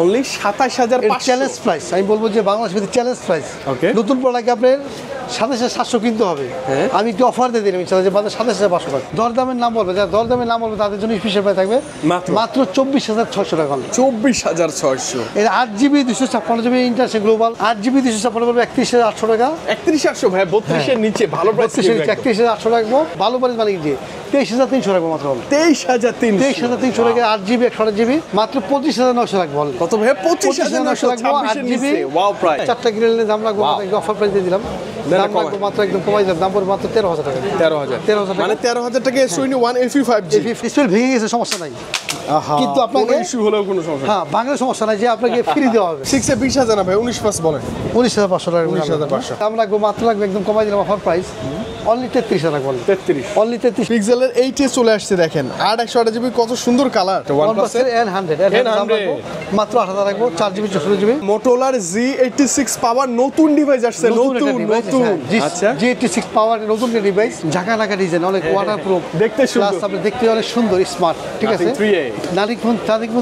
Only 27500 challenge price. আমি বলবো যে বাংলাদেশের চ্যালেঞ্জ প্রাইস। ওকে, নতুন প্রোডাক্ট আপনার 27700 কিনতে হবে। আমি একটু অফার দিয়ে দিলাম ইনশাআল্লাহ যে 27500 টাকা। দরদামের নাম বলবে, যারা দরদামের নাম বলবে তাদের জন্য স্পেশাল প্রাইস থাকবে মাত্র 24600 টাকা। 24600 এর 8GB 256GB international global 8GB 256 বলবে 31800 টাকা। 31800 ভাই, 32 এর নিচে ভালো প্রাইস। 31800 রাখবো, ভালো প্রাইস মানে কি 23300 রাখবো মাত্র। 23300 টাকা 8GB 128GB মাত্র 25900 রাখবো। কত ভাই? 25900 রাখবো 8GB। Wow price. 4টা কিনে নিলে দাম রাখবো অফার প্রাইস দিয়ে দিলাম। দাম রাখবো মাত্র একদম কমাই দিলাম, দাম পড়বে মাত্র 13000 টাকা। 13000 মানে 13000 টাকা S21 FE 5G। ডিসপ্লে ভেঙে গেছে, সমস্যা নাই, কিন্তু আপনাকে ইস্যু হলেও কোনো সমস্যা। হ্যাঁ, বাংলার সমস্যা নাই, যে আপনাকে ফ্রি দেওয়া হবে। 6 এ 20000 না ভাই, 19 পাস বলেন। 19500 টাকা। 19500 দাম রাখবো মাত্র রাখবো একদম কমাই দিলাম অফার প্রাইস অনলি 33000 টাকা। 33 অনলি 33। পিক্সেলের 8 এ চলে আসছে, দেখেন 8/128GB, কত সুন্দর কালার। OnePlus এর N100 মাত্র 8000 রাখবো, 4GB 64GB। মোটোলার Z86 পাওয়ার নতুন ডিভাইস আসছে, নতুন। আচ্ছা, Z86 পাওয়ার নতুন ডিভাইস, ঝাঁকা ডিজাইন, অনেক ওয়াটারপ্রুফ, দেখতে সুন্দর, প্লাস আপনি দেখতে অনেক সুন্দর, স্মার্ট। ঠিক আছে, নাথিং ফোন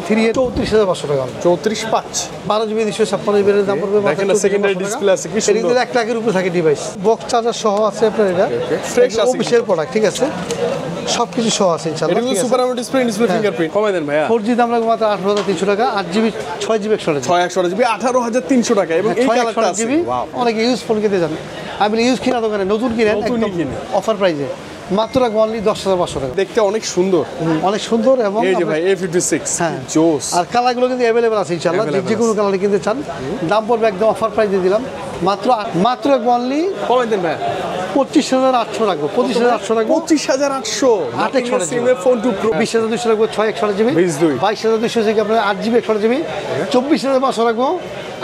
3A 34500 টাকা। 345 12GB 256GB এর দাম পড়বে মাত্র। দেখেন সেকেন্ডারি ডিসপ্লে আছে, কি সুন্দর। এর 1 লাখের উপরে থাকে ডিভাইস, বক্স চার্জার সহ আছে আপনার। এটা ফ্রেশ আছে, অফিশিয়াল প্রোডাক্ট। ঠিক আছে, সবকিছু সহ আছে ইনশাআল্লাহ। এটা সুপার আমোলেড ডিসপ্লে, ফিঙ্গারপ্রিন্ট। কমাই দেন ভাইয়া। 4G দাম রাখবো মাত্র 18300 টাকা। 8GB 6GB 128GB 18300 টাকা। এবং এই কালারটা আছে, অনেক ইউজ ফোন কিনতে যান, আমি ইউজ কিনা দোকানে নতুন কিনেন একদম অফার প্রাইসে মাত্র রাখবো অনলি 10500 টাকা। দেখতে অনেক সুন্দর, অনেক সুন্দর। এবং এই যে ভাই A56 জোস। আর কালারগুলো কিন্তু अवेलेबल আছে ইনশাআল্লাহ, যে কোনো কালারে কিনতে চান দাম পড়বে একদম অফার প্রাইস দিয়ে দিলাম মাত্র অনলি। কমাই দেন ভাই, 25800 রাখবো। 25800 রাখবো। 25800 8 সিম ফোন 2 Pro। 20200 রাখবো 6/128GB। 22200 থেকে আপনার 8GB 128GB। 24500 রাখবো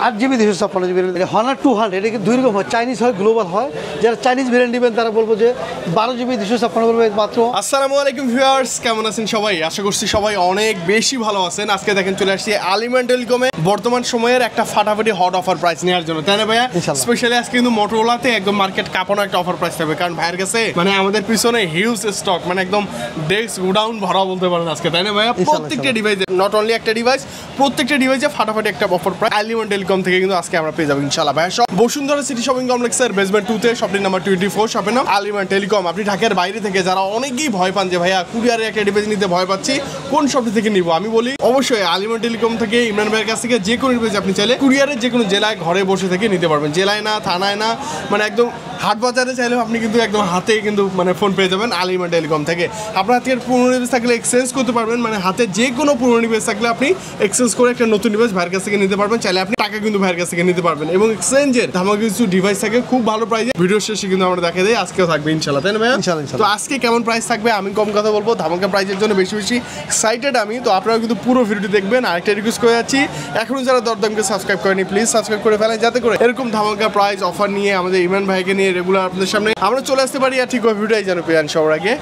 8GB 256GB। Honor 200 এটা দুই রকম হয়, চাইনিজ হয়, গ্লোবাল হয়। যারা চাইনিজ ভেরিয়েন্ট নেবেন তারা বলবো যে 12GB 256 বলবে মাত্র। আসসালামু আলাইকুম ভিউয়ার্স, কেমন আছেন সবাই? আশা করছি সবাই অনেক বেশি ভালো আছেন। আজকে দেখেন চলে আসছি আলিমান টেলিকমে বর্তমান সময়ের একটা ফাটাফাটি হট অফার প্রাইস নেওয়ার জন্য, তাই না ভাইয়া? স্পেশালি আজকে কিন্তু মোটরোলাতে একদম মার্কেট কাঁপানো একটা অফার প্রাইস থাকবে, কারণ ভাইয়ের কাছে মানে আমাদের পিছনে হিউজ স্টক, মানে একদম ডেস্ক গোডাউন ভরা বলতে পারেন আজকে, তাই না ভাইয়া? প্রত্যেকটা ডিভাইসে, নট অনলি একটা ডিভাইস, প্রত্যেকটা ডিভাইসে ফাটাফাটি একটা অফার প্রাইস আলিমান টেলিকম থেকে কিন্তু আজকে আমরা পেয়ে যাবো ইনশাআল্লাহ। ভাইয়া সব বসুন্ধরা সিটি শপিং কমপ্লেক্সের বেসমেন্ট 2 তে শপিং নাম্বার 24, শপের নাম আলিমান টেলিকম। আপনি ঢাকার বাইরে থেকে যারা অনেকেই ভয় পান যে ভাইয়া কুরিয়ারে একটা ডিভাইস নিতে ভয় পাচ্ছি, কোন শপটি থেকে নিব, আমি বলি অবশ্যই আলিমান টেলিকম থেকে, ইমরান ভাইয়ের কাছ থেকে যে কোনো ডিভাইস আপনি চাইলে কুরিয়ারে যে কোনো জেলায় ঘরে বসে থেকে নিতে পারবেন। জেলায় না, থানায় না, মানে একদম হাট বাজারে চাইলেও আপনি কিন্তু একদম হাতে কিন্তু মানে ফোন পেয়ে যাবেন আলিমান টেলিকম থেকে। আপনার হাতে পুরোনো ডিভাইস থাকলে এক্সচেঞ্জ করতে পারবেন, মানে হাতে যে কোনো পুরোনো ডিভাইস থাকলে আপনি এক্সচেঞ্জ করে একটা নতুন ডিভাইস ভাইয়ের কাছ থেকে নিতে পারবেন। চাইলে আপনি টাকা কিন্তু ভাইয়ের কাছ থেকে নিতে পারবেন। এবং এক্সচেঞ্জের ধামাকা কিছু ডিভাইস থাকে খুব ভালো প্রাইসে, ভিডিও শেষে কিন্তু আমরা দেখা দেই, আজকেও থাকবে ইনশাআল্লাহ, তাই না ভাইয়া? তো আজকে কেমন প্রাইস থাকবে আমি কম কথা বলবো, ধামাকা প্রাইসের জন্য বেশি এক্সাইটেড আমি। তো আপনারা কিন্তু পুরো ভিডিওটি দেখবেন। আরেকটা রিকোয়েস্ট করে যাচ্ছি, এখনো যারা দরদামকে সাবস্ক্রাইব করেনি প্লিজ সাবস্ক্রাইব করে ফেলেন, যাতে করে এরকম ধামাকা প্রাইস অফার নিয়ে আমাদের ইমরান ভাইকে নিয়ে রেগুলার আপনাদের সামনে আমরা চলে আসতে পারি। আর ঠিক ওই ভিডিওটাই যেন পেয়ে যান সবার আগে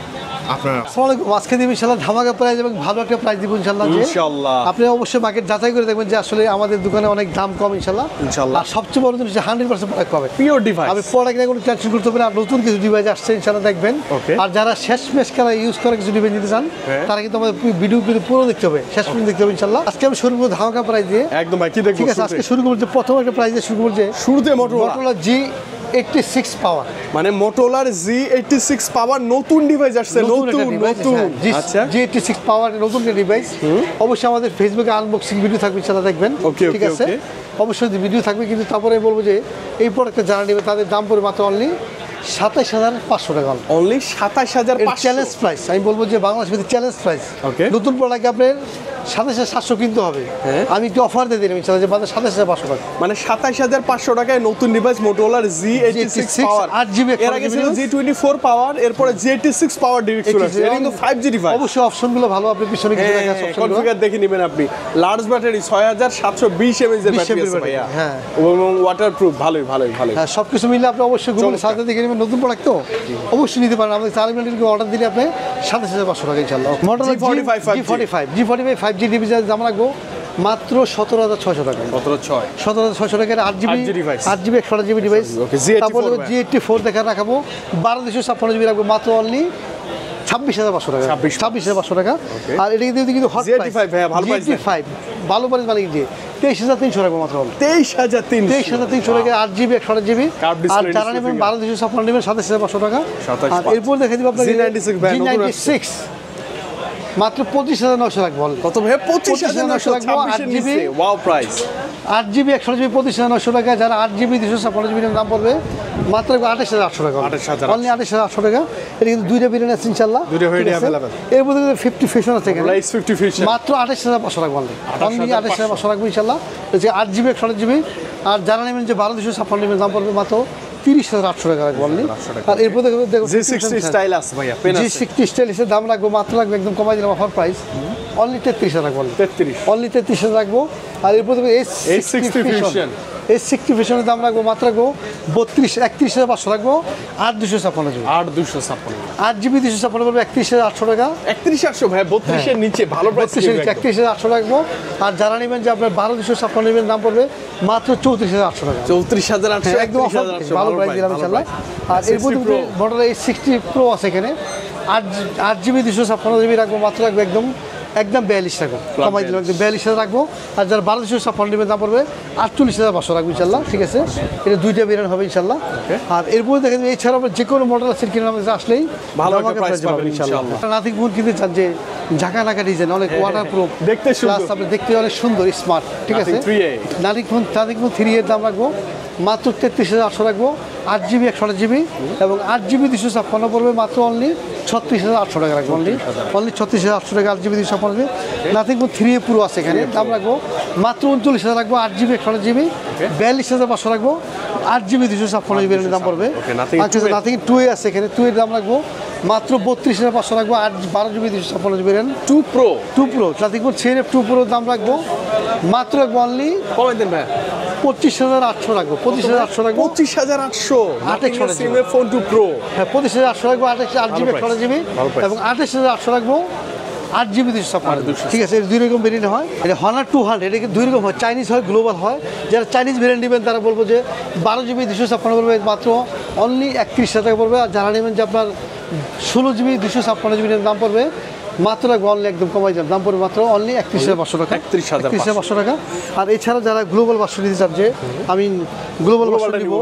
আপনারা। আজকে দিব ইনশাআল্লাহ ধামাকা প্রাইস এবং ভালো একটা প্রাইস দিব ইনশাআল্লাহ। আপনি অবশ্যই মার্কেট যাচাই করে দেখবেন যে আসলে আমাদের দোকানে অনেক দাম কম ইনশাআল্লাহ। আর সবচেয়ে বড় জিনিস 100% প্রোডাক্ট পাবে, পিওর ডিভাইস। আমি প্রোডাক্ট নিয়ে কোনো টেনশন করতে হবে না। নতুন কিছু ডিভাইস আসছে ইনশাআল্লাহ দেখবেন। আর যারা শেষমেশ কারা ইউজ করে কিছু ডিভাইস নিতে চান তারা কিন্তু আমাদের ভিডিও পুরো দেখতে হবে, শেষ পর্যন্ত দেখতে হবে ইনশাআল্লাহ। আজকে আমি শুরু করব ধামাকা প্রাইস দিয়ে। একদম ভাই, কি দেখব? ঠিক আছে, আজকে শুরু করব যে প্রথম একটা প্রাইস দিয়ে শুরু করব, যে শুরুতে মোটরোলা G86 পাওয়ার, মানে মোটরোলার Z86 পাওয়ার নতুন ডিভাইস আসছে, নতুন। আচ্ছা, G86 পাওয়ার নতুন ডিভাইস। অবশ্যই আমাদের ফেসবুকে আনবক্সিং ভিডিও থাকবে, ইনশাআল্লাহ দেখবেন। ঠিক আছে, অবশ্যই ভিডিও থাকবে, কিন্তু তারপরে বলবো যে এই প্রোডাক্টটা যারা নেবে তাদের দাম পড়বে মাত্র অনলি 27500 টাকা। Only 27500 challenge price. আমি বলবো যে বাংলাদেশের চ্যালেঞ্জ প্রাইস। নতুন প্রোডাক্ট আপনার 27700 কিনতে হবে। আমি একটু অফার দিয়ে দিলাম ইনশাআল্লাহ যে 27500 টাকা। মানে 27500 টাকায় নতুন ডিভাইস মোটরোলার Z86 পাওয়ার। 8GB এর আগে ছিল G24 পাওয়ার, এরপরে Z86 পাওয়ার ডিরেক্ট চলে আসছে। এটা কিন্তু 5G ডিভাইস। অবশ্যই অপশনগুলো ভালো, আপনি পিছনে কিছু দেখা আছে অপশনগুলো কনফিগার দেখে নেবেন আপনি। লার্জ ব্যাটারি 6720 mAh এর ব্যাটারি আছে ভাইয়া। হ্যাঁ, এবং ওয়াটারপ্রুফ, ভালোই। হ্যাঁ, সবকিছু মিলে আপনি অবশ্যই গুগলে সার্চ দেখে নেবেন। নতুন প্রোডাক্ট তো অবশ্যই নিতে পারেন। আমাদের 4 মিনিটের অর্ডার দিলে আপনি 27500 টাকা ইনশাআল্লাহ। মোটরোলা G45 5G ডিভাইস দাম রাখবো মাত্র 17600 টাকা। 17600 টাকার 8GB 128GB ডিভাইস। তারপরে G84 দেখা রাখবো 12256GB রাখবো মাত্র অনলি 26,500 টাকা, 26,500 টাকা। আর এটা কিন্তু হট ZT5 ভাইয়া ভালো প্রাইস, ZT5 ভালো প্রাইস মানে কি 23,300 টাকা মাত্র, 23,300 টাকা 8GB 128GB। আর যারা নেবেন 12,256 নেবেন 27,500 টাকা। আর এরপর দেখে দিব আপনাকে G96 মাত্র 25,900 রাখবো। কত ভাই? 25,900 রাখবো। 8GB wow price, 8GB 128GB 25,900 টাকা। যারা 8GB 256GB দাম পড়বে মাত্র 28,800 টাকা, অনলি 28,800 টাকা। এটা কিন্তু দুইটা ভেরিয়েন্ট আছে ইনশাআল্লাহ, দুইটা ভেরিয়েন্ট अवेलेबल। এর মধ্যে 50 ফিউশন আছে এখানে, প্রাইস 50 ফিউশন মাত্র 28,500 টাকা, অনলি 28,500 রাখবো ইনশাআল্লাহ। এই যে 8GB 128GB। আর যারা নেবেন যে 12,256 দাম পড়বে মাত্র 30,800 টাকা রাখবো অনলি। আর এরপর দেখো G60 স্টাইল আছে ভাইয়া, পেন আছে G60 স্টাইলের দাম রাখবো মাত্র রাখবো একদম কমাই দিলাম, অফার প্রাইস অনলি 33,000 রাখবো, 33 অনলি 33,000 রাখবো। আর এরপর দেখো S60 ফিউশন, S60 ফিউশনের দাম রাখবো মাত্র রাখবো 31,500 রাখবো। 8,256 8,256 8GB 256 পড়বে 31,800 টাকা, 31,800 ভাই, 32 এর নিচে ভালো প্রাইস, 31,800 রাখবো। আর যারা নেবেন যে আপনার 12,256 নেবেন দাম পড়বে মাত্র 34,800 টাকা, 34,800 একদম ভালো প্রাইস দিলাম ইনশাআল্লাহ। আর এরপর মডেল S60 Pro আছে এখানে, 8GB 256GB রাখবো মাত্র রাখবো একদম 42 টাকা, কমাই দিলাম একদম 42,000 রাখবো। আর যারা 12,256 নেবেন দাম পড়বে 48,500 রাখবো ইনশাআল্লাহ, ঠিক আছে। এটা দুইটা ভেরিয়েন্ট হবে ইনশাআল্লাহ। আর এরপরে দেখেন এছাড়াও যে কোনো মডেল আছে কিনা আমাদের আসলেই ভালো একটা প্রাইস পাবেন ইনশাআল্লাহ। নাথিং ফোন কিনতে চান যে ঝাঁকা নাকা ডিজাইন, অনেক ওয়াটারপ্রুফ, দেখতে সুন্দর, আপনি দেখতে অনেক সুন্দর স্মার্ট, ঠিক আছে। নাথিং ফোন 3 এর দাম রাখবো মাত্র 33,800 রাখবো, 8GB 128GB এবং 8GB 256 পড়বে মাত্র অনলি 36,800 টাকা রাখবো, অনলি 36,800 টাকা 8GB 256। Nothing phone 3A Pro আছে এখানে, দাম রাখবো মাত্র 39,000 রাখবো, 8GB 128GB 42,500 রাখবো, 8GB 256GB দাম পড়বে। আচ্ছা নাথিং 2A আছে এখানে, 2 এর দাম রাখবো মাত্র 32,500 রাখবো, 12GB 256GB 2 Pro। Nothing phone 3A 2 Pro দাম রাখবো মাত্র রাখবো অনলি কমাই দেন ভাই, 25,800 রাখবো, 25,800 রাখবো, 25,800 8GB ফোন 2 Pro, হ্যাঁ 25,800 রাখবো, 8GB 128GB এবং 28,800 রাখবো 8GB 256, ঠিক আছে। এর দুই রকম ভেরিয়েন্ট হয়। এটা Honor 200, এটা দুই রকম হয়, চাইনিজ হয়, গ্লোবাল হয়। যারা চাইনিজ ভেরিয়েন্ট নেবেন তারা বলবো যে 12GB 256 পড়বে মাত্র অনলি 31,000 টাকা পড়বে। আর যারা নেবেন যে আপনার 16GB 256GB দাম পড়বে মাত্র রাখবো অনলি একদম কমাই যান, দাম পড়বে মাত্র অনলি 31,500 টাকা, 31,500 টাকা। আর এছাড়া যারা গ্লোবাল ভার্সন নিতে চান যে আমি গ্লোবাল ভার্সন নিব,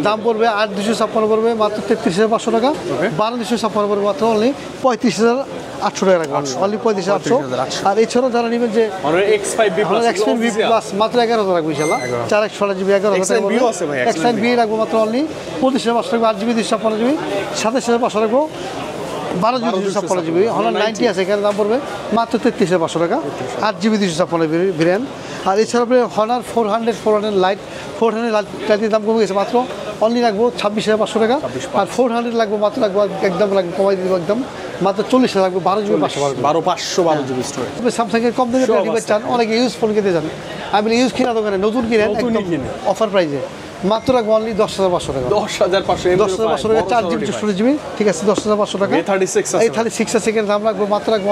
দাম পড়বে 8,256 পড়বে মাত্র 33,500 টাকা, 12,256 পড়বে মাত্র অনলি 35,800 টাকা রাখবো, অনলি 35,800। আর এছাড়া যারা নেবেন যে X5B প্লাস মাত্র 11,000 রাখবো ইনশাআল্লাহ, 4GB 11,000 টাকা, X9B রাখবো মাত্র অনলি 25,500 টাকা, 8GB 256GB 27,500 রাখবো, 12GB 256GB। Honor 90 আছে এখানে, দাম পড়বে মাত্র 33,500 টাকা, 8GB 256 ভেরিয়েন্ট। আর এছাড়া আপনি Honor 400 লাইট, 400 লাইটের দাম কমে গেছে, মাত্র অনলি রাখবো 26,500 টাকা। আর 400 লাগবো মাত্র রাখবো একদম লাগবে কমাই দিব একদম মাত্র 40,000 লাগবে, 12GB 12,512GB স্টোরেজ। স্যামসাংয়ের কম দামে ডিভাইস চান, অনেকে ইউজ ফোন কিনতে চান, আমি ইউজ কিনা দোকানে নতুন কিনেন একদম অফার প্রাইসে মাত্র রাখবো অনলি 10,500 টাকা, 10,500 টাকা, 4GB 64GB, ঠিক আছে 10,500 টাকা। A36 আছে এখানে, দাম রাখবো মাত্র রাখবো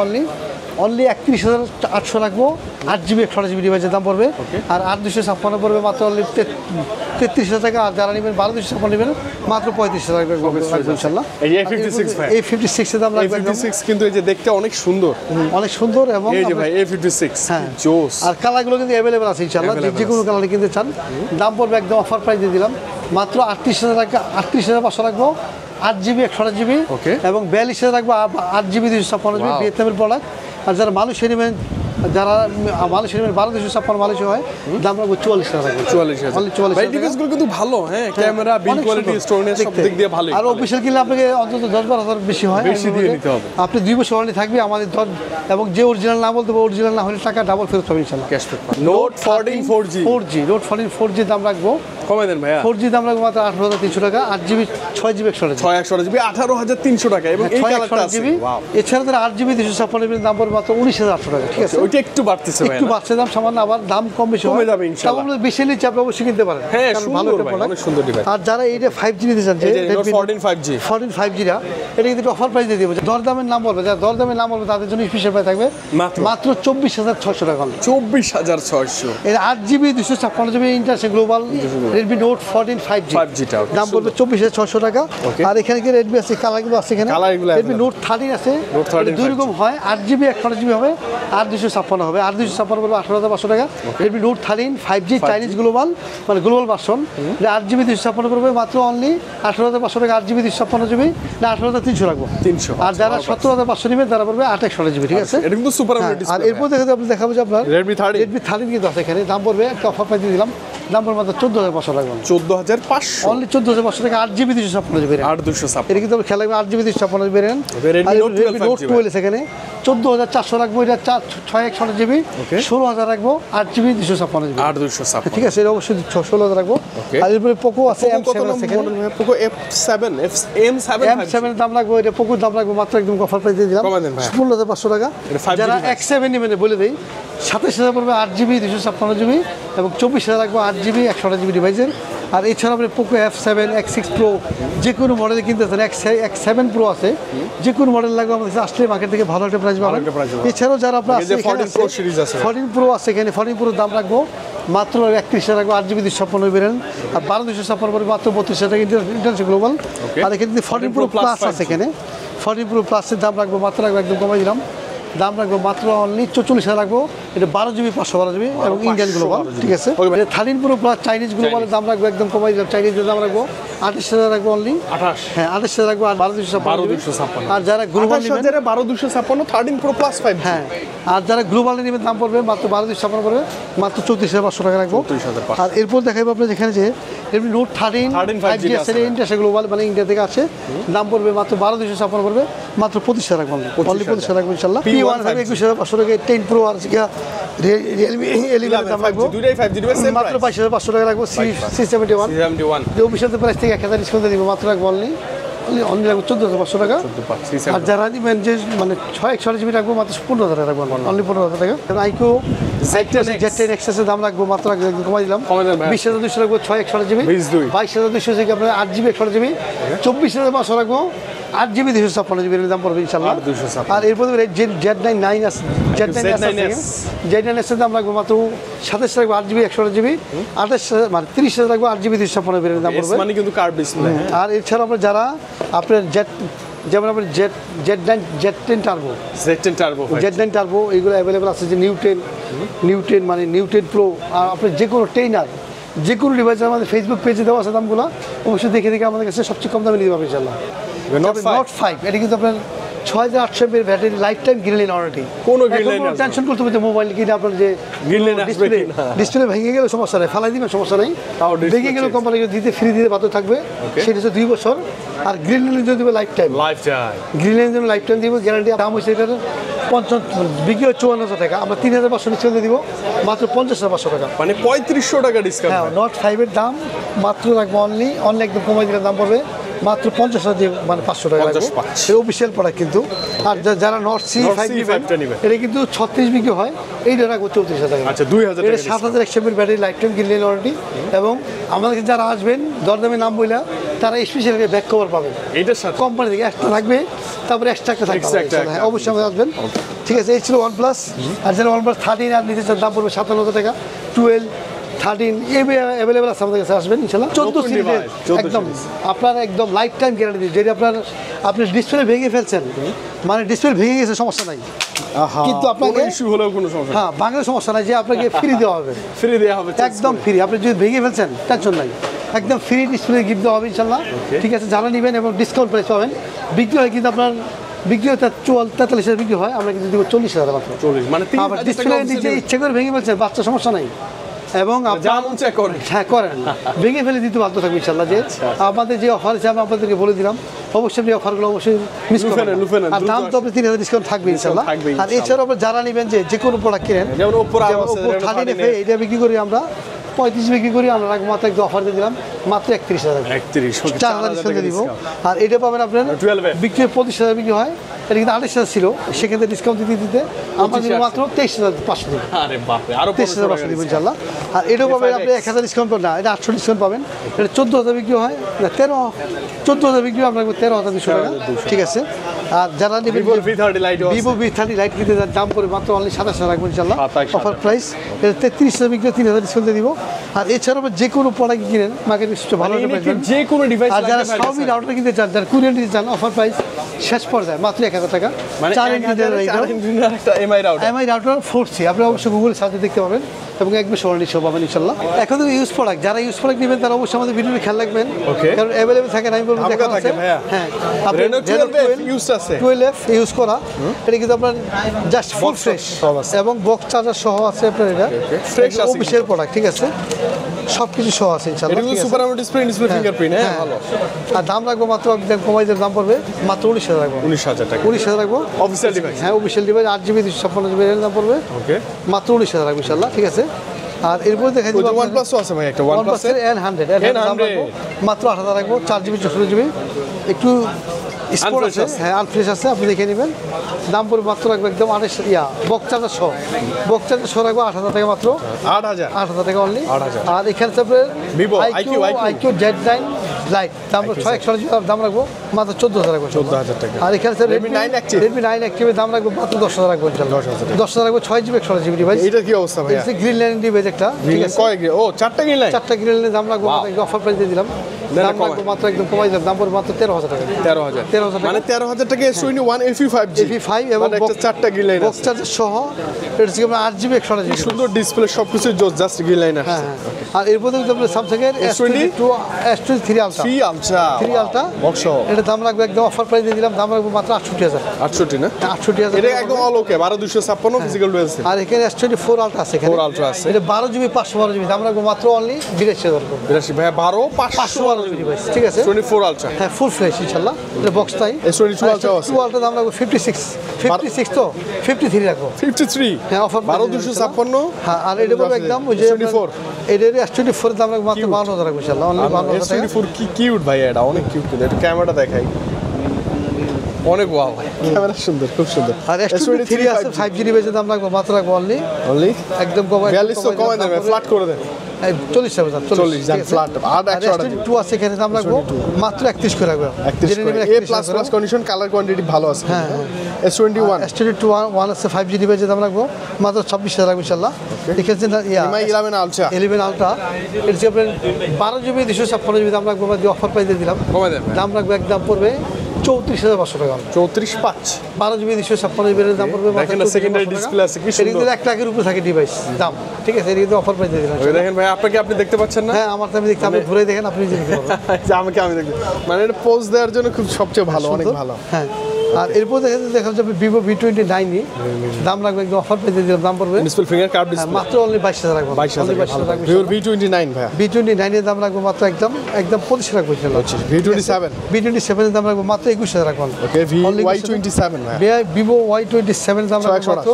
অনলি 31,800 রাখবো, 8GB 128GB ডিভাইসের দাম পড়বে। আর 8,256 পড়বে মাত্র অনলি 33,000 টাকা। আর যারা নেবেন 12,256 নেবেন মাত্র 35,000 টাকা রাখবো ইনশাআল্লাহ। A56 এর দাম লাগবে, A56 কিন্তু এই যে দেখতে অনেক সুন্দর, অনেক সুন্দর। এবং এই যে ভাই A56 হ্যাঁ জোস। আর কালারগুলো কিন্তু অ্যাভেলেবল আছে ইনশাআল্লাহ, যে কোনো কালারে কিনতে চান দাম পড়বে একদম অফার প্রাইস দিয়ে দিলাম মাত্র 38,000 টাকা, 38,500 রাখবো, 8GB 128GB এবং 42,000 রাখবো, 8GB 256GB ভিয়েতনামের প্রোডাক্ট। আর যারা মালয়েশিয়া নেবেন, যারা মালয়েশিয়া নেবেন 12,256 মালয়েশিয়া হয়, দাম রাখবো 44,000 টাকা, 44,000 ভাই ডিভাইসগুলো কিন্তু ভালো, হ্যাঁ ক্যামেরা বিল্ড কোয়ালিটি স্টোরেজ সব দিক দিয়ে ভালো। আর অফিশিয়াল কিনলে আপনাকে অন্তত 10-12,000 বেশি হয়, বেশি দিয়ে নিতে হবে। আপনি 2 বছর ওয়ারেন্টি থাকবে আমাদের এবং যে অরিজিনাল না বলতে অরিজিনাল না হলে টাকা ডাবল ফেরত পাবেন ইনশাআল্লাহ। Cashback note 14 4G note 14 4G দাম রাখবো, কমাই দেন ভাইয়া, 4G দাম রাখবো মাত্র 18,300 টাকা, 8GB 6GB 128GB 18,300 টাকা এবং এই কালারটা আছে ওয়াও। এছাড়া তার 8GB 256GB দাম পড়বে মাত্র 19,800 টাকা, ঠিক আছে। ওইটা একটু বাড়তেছে ভাই, একটু বাড়ছে দাম সামান্য, আবার দাম কম বেশি কমে যাবে ইনশাআল্লাহ। তাহলে বেশি নিচে আপনি অবশ্যই কিনতে পারেন, হ্যাঁ ভালো সুন্দর একটা ভাই, প্রোডাক্ট, অনেক সুন্দর ডিভাইস। আর যারা এইটা 5G নিতে চান যে Redmi 14 5G রা এটা কিন্তু অফার প্রাইস দিয়ে দিব, দরদামের নাম বলবে, যারা দরদামের নাম বলবে তাদের জন্য স্পেশাল প্রাইস থাকবে মাত্র 24,600 টাকা, 24,600। এর 8GB 256GB international global Redmi Note 14 5G 5G টা দাম পড়বে 24,600 টাকা। আর এখানে কি Redmi আছে, কালারগুলো আছে এখানে। Redmi Note 13 আছে, দুই রকম হয়, 8GB 128GB হবে আর 256 হবে। আর 256 পড়বে 18,500 টাকা। Redmi Note 13 5G Chinese global, মানে গ্লোবাল ভার্সন, 8GB 256 পড়বে মাত্র অনলি 18,500 টাকা। 8GB 256GB না 18,300 রাখবো 300। আর যারা 17,500 নেবেন তারা পড়বে 28GB, ঠিক আছে। এটা কিন্তু সুপার AMOLED ডিসপ্লে। আর এরপর দেখাবো যে আপনার Redmi 13 কিন্তু আছে এখানে, দাম পড়বে একটা অফার প্রাইস দিয়ে দিলাম, দাম পড়বে মাত্র 14,500 টাকা। 14,500 অনলি 14,500 টাকা। 8GB 256GB 8,256 এটা কিন্তু খেলা 8GB 256GB Redmi Note 12 এখানে 14,400 রাখবো, এটা 6/128GB 16,000 রাখবো। 8GB 256GB 8,256 ঠিক আছে, এটা অবশ্যই 16,000 রাখবো। আর এরপরে পোকো আছে M7 আছে এখানে, পোকো M7 এর দাম রাখবো, এটা পোকোর দাম রাখবো মাত্র একদম অফার প্রাইস দিয়ে দিলাম 16,500 টাকা। যারা X7 নেবেন বলে দেই 27,000 পড়বে 8GB 256GB এবং 24,000 রাখবো 8GB 128GB ডিভাইসের। আর এছাড়া আপনি পোকো F7 X6 Pro যে কোনো মডেলে কিনতেছেন, X7 Pro আছে, যে কোনো মডেল লাগবে আমাদের কাছে আসলে মার্কেট থেকে ভালো একটা প্রাইস পাবেন। এছাড়াও যারা আপনার 14 Pro আছে এখানে, 14 Pro দাম রাখবো মাত্র 31,000 রাখবো, 8GB 256 বেরেন। আর 12,256 পড়বে মাত্র 32,000 টাকা ইন্টারন্যাশনাল গ্লোবাল। আর এখানে 14 Pro Plus আছে এখানে, 14 Pro Plus-এর দাম রাখবো মাত্র একদম কমাই দিলাম, দাম রাখবো মাত্র অনলি 44,000 রাখবো। এটা 12GB 512GB এবং ইন্ডিয়ান গ্লোবাল, ঠিক আছে। 13 Pro Plus চাইনিজ গ্লোবালের দাম রাখবো একদম কমাই দিলাম, চাইনিজের দাম রাখবো 28,000 রাখবো অনলি 28, হ্যাঁ 28,000 রাখবো। আর 12,256। আর যারা গ্লোবাল নেবেন 12,256 13 Pro Plus 5G, হ্যাঁ। আর যারা গ্লোবাল নেবেন দাম পড়বে মাত্র 12,256 পড়বে মাত্র 34,500 টাকা রাখবো। আর এরপর দেখাবো আপনার যেখানে যে Redmi Note 13 5G আছে, ইন্ডিয়া গ্লোবাল মানে ইন্ডিয়া থেকে আছে, দাম পড়বে মাত্র 12,256 পড়বে মাত্র 25,000 রাখবো, অনলি 25,000 রাখবো ইনশাআল্লাহ। P1 হবে 21,500 টাকা। 10 Pro আর Realme 11 দাম রাখবো দুইটাই 5G ডিভাইস মাত্র 22,500 টাকা রাখবো। C71 যে অফিসিয়াল প্রাইস থেকে 1,000 ডিসকাউন্ট দিব মাত্র রাখবো অনলি রাখবো 14,500 টাকা। আর যারা দিবেন যে মানে 6/128GB রাখবো মাত্র 15,000 টাকা রাখবো, অনলি 15,000 টাকা। আইকো Z10 Access এর দাম রাখবো মাত্র একদম কমাই দিলাম 20,200 রাখবো, 6/128GB 22,200 থেকে আপনার 8GB 128GB 24,500 রাখবো, 8GB 256GB এর দাম পড়বে ইনশাআল্লাহ। আর এরপর Z9 আছে, Z9S এর দাম রাখবো মাত্র 27,000 রাখবো, 8GB 128GB 28,000 মানে 30,000 রাখবো, 8GB 256GB এর দাম পড়বে, মানে কিন্তু কার্ভ ডিসপ্লে। আর এছাড়া আপনার যারা আপনার যেমন আপনার Z10 টার্বো এইগুলো অ্যাভেলেবেল আছে, যে নিউ10 মানে নিউ10 প্রো। আর আপনার যে কোনো টেইনার যে কোনো ডিভাইস আমাদের ফেসবুক পেজে দেওয়া আছে দামগুলো, অবশ্যই দেখে আমাদের কাছে সবচেয়ে কম দামে নিতে পারবেন ইনশাআল্লাহ। Note 5 এটা কিন্তু আপনার 6,800 এর battery, life time green warranty. কোনো টেনশন করতে হবে মোবাইল কিনে আপনার যে ডিসপ্লে ভেঙে গেলে সমস্যা নেই, ফালাই দিবেন সমস্যা নেই, ভেঙে গেলে কোম্পানি দিতে ফ্রি দিতে বাধ্য থাকবে, সেটা হচ্ছে 2 বছর। আর গ্রিন লাইনের জন্য দিবে লাইফ টাইম, গ্রিন লাইনের জন্য লাইফ টাইম দিব গ্যারান্টি। দাম হচ্ছে এটার 50 বিক্রি 54,000 টাকা, আমরা 3,500 ডিসকাউন্ট দিব মাত্র 50,500 টাকা, মানে 3,500 টাকা ডিসকাউন্ট। হ্যাঁ, Note 5 এর দাম মাত্র রাখবো অনলি একদম কমাই দিলে দাম পড়বে মাত্র 50,000 দিয়ে, মানে 500 টাকা রাখবো, এই অফিসিয়াল প্রোডাক্ট কিন্তু। আর যারা Note C5 নেবেন এটা কিন্তু 36 বিক্রি হয়, এইটা রাখবো 34,000 টাকা। আচ্ছা 2,000 টাকা, এটা 7,100 এর battery, life time green warranty. এবং আমাদের যারা আসবেন দরদামে নাম বইলা তারা স্পেশাল ব্যাক কভার পাবেন এটার সাথে, কোম্পানি থেকে একটা থাকবে, তারপরে এক্সট্রা একটা থাকবে, হ্যাঁ অবশ্যই আমাদের আসবেন, ঠিক আছে। এই ছিল OnePlus। আর যারা OnePlus 13 আর নিতে চান দাম পড়বে 57,000 টাকা। 12 13 অ্যাভেলেবেল আছে আমাদের কাছে, আসবেন ইনশাআল্লাহ। 14 সিরিজের একদম আপনার একদম লাইফ টাইম গ্যারান্টি, যদি আপনি ডিসপ্লে ভেঙে ফেলছেন, মানে ডিসপ্লে ভেঙে গেছে সমস্যা নাই, কিন্তু আপনাকে ইস্যু হলেও কোনো সমস্যা, হ্যাঁ বাংলা সমস্যা নাই, যে আপনাকে ফ্রি দেওয়া হবে, একদম ফ্রি। আপনি যদি ভেঙে ফেলছেন টেনশন নাই, একদম ফ্রি ডিসপ্লে গিফট দেওয়া হবে ইনশাআল্লাহ, ঠিক আছে। যারা নেবেন এবং ডিসকাউন্ট প্রাইস পাবেন। বিক্রি হয় কিন্তু আপনার বিক্রি হয় 43,000 বিক্রি হয়, আমরা কিন্তু দিব 40,000 মাত্র, মানে ডিসপ্লে নিজে ইচ্ছে করে ভেঙে ফেলছেন, বাচ্চা সমস্যা নাই, এবং হ্যাঁ করেন ভেঙে ফেলে দিতে বাধ্য থাকবে ইনশাআল্লাহ। যে আমাদের যে অফার আছে আমি আপনাদেরকে বলে দিলাম, অবশ্যই আপনি অফারগুলো অবশ্যই মিস করবেন না। আর দাম তো আপনি 3,000 ডিসকাউন্ট থাকবে ইনশাআল্লাহ। আর এছাড়াও আপনি যারা নেবেন যে কোনো প্রোডাক্ট কিনেন, যেমন Oppo 13 FE এটা বিক্রি করি আমরা 35 বিক্রি করি, আমরা মাত্র একটু অফার দিয়ে দিলাম মাত্র 31,000 4,000 ডিসকাউন্ট দিব। আর এটা পাবেন আপনার বিক্রি 25,000 বিক্রি হয়, এটা কিন্তু 28,000 ছিল, সেক্ষেত্রে ডিসকাউন্ট দিতে আমরা দিব মাত্র 23,500 দিব, 23,500 দিব ইনশাআল্লাহ। আর এটাও পাবেন আপনি 1,000 ডিসকাউন্ট পাবেন না, এটা 800 ডিসকাউন্ট পাবেন। এটা 14,000 বিক্রি হয়, 14,000 বিক্রি হয়, আমরা 13,200 টাকা, ঠিক আছে। আর যারা নেবেন Vivo V30 light Vivo V30 light কিনতে যার দাম পড়ে মাত্র অনলি 27,000 রাখবো ইনশাআল্লাহ। 27,000 অফার প্রাইস এটা 33,000 বিক্রি 3,000 ডিসকাউন্ট দিব। আর এছাড়াও যে কোনো প্রোডাক্ট কিনেন মার্কেটে সবচেয়ে ভালো একটা প্রাইস যে কোনো ডিভাইস আর যারা Xiaomi রাউটার কিনতে চান যারা কোরিয়ান নিতে চান অফার প্রাইস শেষ পর্যায়ে মাত্র 1,000 টাকা। 4 ইঞ্চি একটা MI router MI router 4C আপনি অবশ্যই গুগলে সার্চে দেখতে পাবেন এবং এক বছর ওয়ারেন্টি সহ পাবেন ইনশাআল্লাহ। এখন তো ইউজ প্রোডাক্ট যারা ইউজ প্রোডাক্ট নেবেন তারা অবশ্যই আমাদের ভিডিওতে খেয়াল রাখবেন কারণ অ্যাভেলেবল থাকে না আমি বলবো দেখা আছে। হ্যাঁ Reno 12 ইউজ আছে 12F ইউজ করা এটা কিন্তু আপনার জাস্ট ফুল ফ্রেশ এবং বক্স চার্জার সহ আছে আপনার এটা ফ্রেশ আছে অফিশিয়াল প্রোডাক্ট ঠিক আছে সব কিছু সহ আছে ইনশাআল্লাহ। এটা সুপার আমোলেড ডিসপ্লে ফিঙ্গারপ্রিন্ট হ্যাঁ ভালো। আর দাম রাখবো মাত্র একদম কমাই দাম পড়বে মাত্র 19,000 রাখবো 19,000 টাকা 19,000 রাখবো অফিশিয়াল ডিভাইস হ্যাঁ অফিশিয়াল ডিভাইস 8GB 256GB এর দাম পড়বে ওকে মাত্র 19,000 রাখবো ইনশাআল্লাহ ঠিক আছে। আর এরপর দেখা যাবে OnePlus আছে ভাই একটা OnePlus এর N100 মাত্র 8,000 রাখবো 4GB 64GB একটু স্পোর্ট আছে হ্যাঁ আনফ্রেশ আছে আপনি দেখে নেবেন দাম পড়বে মাত্র রাখবো একদম 28 বক্স চার্জার সহ রাখবো 8,000 টাকা মাত্র 8,000 টাকা অনলি। আর এখানে তারপরে Vivo IQ Z9 লাইট দাম 6 দাম রাখবো মাত্র 14,000 রাখবো 14,000 টাকা। আর এখানে Redmi 9 Active Redmi 9 Active দাম রাখবো মাত্র 10,000 রাখবো 10,000 রাখবো 6GB 128GB ডিভাইস। এটা কি অবস্থা ভাই এটা গ্রিন লাইন ডিভাইস একটা ঠিক আছে কয় ও চারটা গ্রিন লাইন 4টা গ্রিন লাইনের দাম রাখবো অফার প্রাইস দিয়ে দিলাম দাম রাখবো মাত্র একদম কমাই দিলাম দাম পড়বে মাত্র 13,000 টাকা 13,000 মানে 13,000 টাকা S21 FE5G এবং একটা চারটা গ্রিন লাইন বক্স চার্জার সহ এটা হচ্ছে আপনার 8GB 128GB সুন্দর ডিসপ্লে সবকিছু জাস্ট গ্রিন লাইন আছে। আর এরপর কিন্তু আপনার স্যামসাং এর S23 Ultra বক্স এটা দাম রাখবো একদম অফার প্রাইস দিয়ে দিলাম দাম রাখবো মাত্র 68 না 68,000 এটা একদম অল ওকে 12256 ফিজিক্যাল ডুয়াল সিম। আর এখানে S24 Ultra আছে এখানে 4 Ultra আছে এটা 12GB 512GB দাম রাখবো মাত্র অনলি 82,000 ভাই 12 512GB ডিভাইস ঠিক আছে 24 Ultra হ্যাঁ ফুল ফ্রেশ ইনশাআল্লাহ এটা বক্স তাই S22 Ultra আছে 2 Ultra দাম রাখবো 56 তো 53 রাখবো 53 হ্যাঁ অফার 12256 হ্যাঁ আর এটা বলবো একদম ওই যে 24 এটার S24 দাম রাখবো মাত্র 52,000 রাখবো ইনশাআল্লাহ অনলি 52,000 টাকা। S24 কি কিউট ভাই এটা অনেক কিউট কিন্তু এটা ক্যামেরাটা দেখাই অনেক ওয়াও ক্যামেরা সুন্দর খুব সুন্দর। আর S23 আছে 5G ডিভাইসের দাম রাখবো মাত্র রাখবো অনলি একদম কমাই 42 কমাই দেবে ফ্ল্যাট করে দেন 40 জান ফ্ল্যাট আর 128 আছে এখানে দাম রাখবো মাত্র 31 করে রাখবো 31 কন্ডিশন কালার কোয়ান্টিটি ভালো আছে হ্যাঁ S22 1 আছে 5G ডিভাইসের দাম রাখবো মাত্র 26,000 রাখবো ইনশাআল্লাহ। দেখেছেন MI 11 Ultra 11 Ultra এর যে আপনার 12GB 256GB দাম রাখবো আমরা অফার প্রাইস দিয়ে দিলাম কমাই দেন দাম রাখবো একদম পড়বে 34,500 টাকা 34.5 12GB 256GB এর দাম পড়বে দেখেন সেকেন্ডারি ডিসপ্লে আছে কি সুন্দর এটা 1 লাখের উপরে থাকে ডিভাইস দাম ঠিক আছে এটা অফার প্রাইস দিয়ে দিলাম। দেখেন ভাই আপনি দেখতে পাচ্ছেন না হ্যাঁ আমার আমি দেখতে আপনি ঘুরে দেখেন আপনি দেখতে পারবেন আমি দেখতে মানে এটা পোজ দেওয়ার জন্য খুব সবচেয়ে ভালো অনেক ভালো হ্যাঁ। আর এরপর দেখা যাবে Vivo V29 দাম রাখবে একদম অফার পেয়ে দিলাম দাম পড়বে ডিসপ্লে ফিঙ্গার কার্ড ডিসপ্লে মাত্র অনলি 22,000 রাখবো 22,000 রাখবো Vivo V29 ভাই V29 এর দাম রাখবো মাত্র একদম 25 রাখবো V27 এর দাম রাখবো মাত্র 21,000 রাখবো ওকে Y27 ভাই Vivo Y27 দাম রাখবো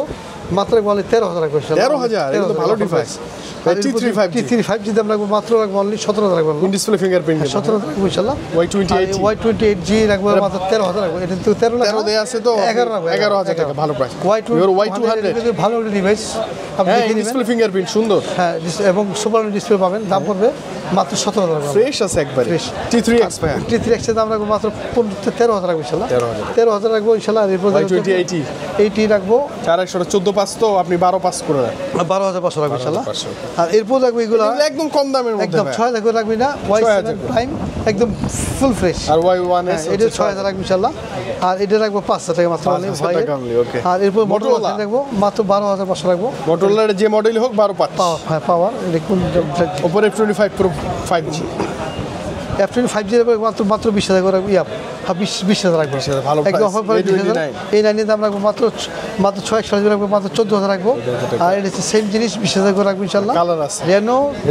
মাত্র বলে 13,000 রাখবো 13,000 এটা তো ভালো ডিভাইস T35 দাম রাখবো মাত্র রাখবো অনলি 17,000 রাখবো ইন ডিসপ্লে ফিঙ্গারপ্রিন্ট 17,000 রাখবো ইনশাআল্লাহ। Y28G রাখবো মাত্র 13,000 রাখবো এটা তো 13 দেয়া আছে তো 11,000 টাকা ভালো প্রাইস Y200 ভালো ডিভাইস আপনি দেখে ডিসপ্লে ফিঙ্গারপ্রিন্ট সুন্দর হ্যাঁ এবং সুপার ডিসপ্লে পাবেন দাম পড়বে মাত্র 17,000 টাকা ফ্রেশ আছে একবারে T3X ভাই T3X এর দাম রাখবো মাত্র 13,000 রাখবো ইনশাআল্লাহ 13,000 রাখবো ইনশাআল্লাহ। আর এরপর Y2080 রাখবো 414 তো আপনি 12 করে রাখেন 12,500 রাখবো ইনশাআল্লাহ। আর এরপর রাখবো এগুলো একদম কম দামের মধ্যে একদম 6,000 রাখবি না Y7 প্রাইম একদম ফুল ফ্রেশ আর Y1S এটা 6,000 রাখবো ইনশাআল্লাহ। আর এটা রাখবো 5,000 টাকা মাত্র ওকে। আর এরপর Motorola রাখবো মাত্র 12,500 রাখবো Motorola যে মডেল হোক 12.5 হ্যাঁ পাওয়ার দেখুন Oppo F25 Pro 5G F25G মাত্র 20,000 করে 20,000 রাখবো ভালো একদম অফার প্রাইস 20,000 এই লাইনের দাম রাখবো মাত্র 6,000 রাখবো মাত্র 14,000 রাখবো। আর এটা হচ্ছে সেম জিনিস 20,000 করে রাখবো ইনশাআল্লাহ। কালার আছে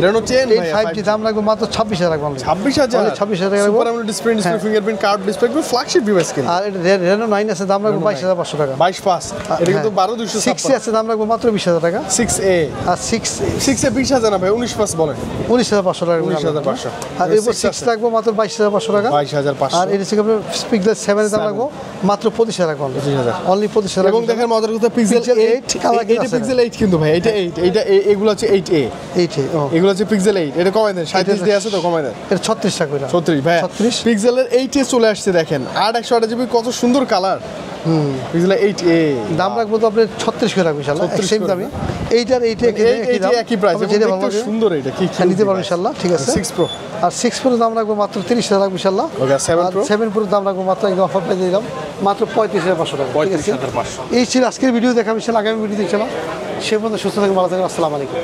Reno 10 5G দাম রাখবো মাত্র 26,000 রাখবো 26,000 রাখবো super AMOLED display fingerprint card display flagship device কিনা। আর এটা Reno 9 আছে দাম রাখবো 22,500 টাকা 22.5 এটা কিন্তু 12,256 6A আছে দাম রাখবো মাত্র 20,000 টাকা 6A আর 6 এ 20,000 না ভাই 19.5 বলেন 19,500 টাকা 19,500 আর এরপর 6 রাখবো মাত্র 22,500 টাকা 22,500 আর এটা হচ্ছে আপনার পিক্সেল 7 এর দাম রাখবো মাত্র 25000 টাকা অনলি 25000 এবং দেখেন মজার কথা পিক্সেল 8 এটা পিক্সেল 8 কিন্তু ভাই এটা 8 এটা এগুলো হচ্ছে 8a এগুলো হচ্ছে পিক্সেল 8 এটা কমাই দেন 37 দিয়ে আছে তো কমাই দেন এটা 36 টাকা করে 36 ভাই 36 পিক্সেলের 8a চলে আসছে দেখেন 8 জিবি কত সুন্দর কালার পিক্সেল 8a দাম রাখবো তো আপনি 36 করে রাখবো ইনশাআল্লাহ সেম দামে এইটার একই প্রাইস যেটা ভালো দেখতে সুন্দর এটা কি নিতে পারবেন ইনশাআল্লাহ ঠিক আছে 6 প্রো আর 6 প্রো দাম রাখবো মাত্র 30000 রাখবো ইনশাআল্লাহ ওকে 7 প্রো 7 প্রো দাম রাখবো মাত্র একদম অফার প্রাইসে দিলাম মাত্র 35500 টাকা ঠিক আছে 35500 এই ছিল আজকের ভিডিও দেখাবো ইনশাআল্লাহ আগামী ভিডিও ইনশাআল্লাহ সে পর্যন্ত সুস্থ থাকুন ভালো থাকুন আসসালামু আলাইকুম